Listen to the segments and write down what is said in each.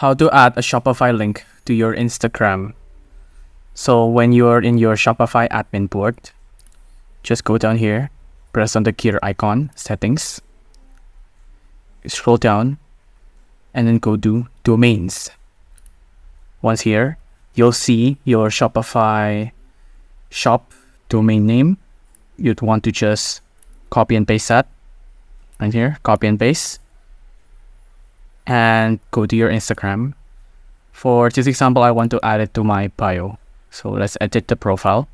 How to add a Shopify link to your Instagram. So when you're in your Shopify admin board, just go down here, press on the gear icon, settings, scroll down, and then go to domains. Once here, you'll see your Shopify shop domain name. You'd want to just copy and paste that. Right here, copy and paste. And go to your Instagram. For this example, I want to add it to my bio. So let's edit the profile.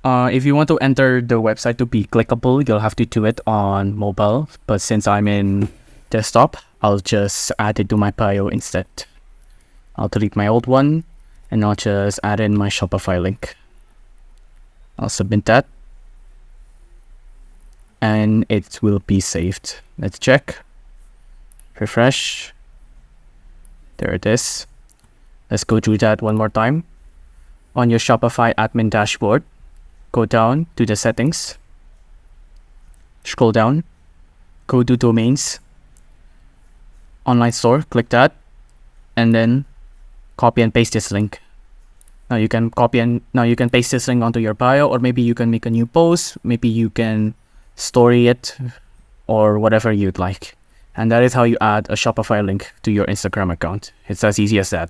If you want to enter the website to be clickable, you'll have to do it on mobile. But since I'm in desktop, I'll just add it to my bio instead. I'll delete my old one and I'll just add in my Shopify link. I'll submit that. And it will be saved. Let's check. Refresh. There it is. Let's go through that one more time. On your Shopify admin dashboard, go down to the settings. Scroll down. Go to domains. Online store, click that. And then copy and paste this link. Now you can paste this link onto your bio, or maybe you can make a new post. Maybe you can story it, or whatever you'd like. And that is how you add a Shopify link to your Instagram account. It's as easy as that.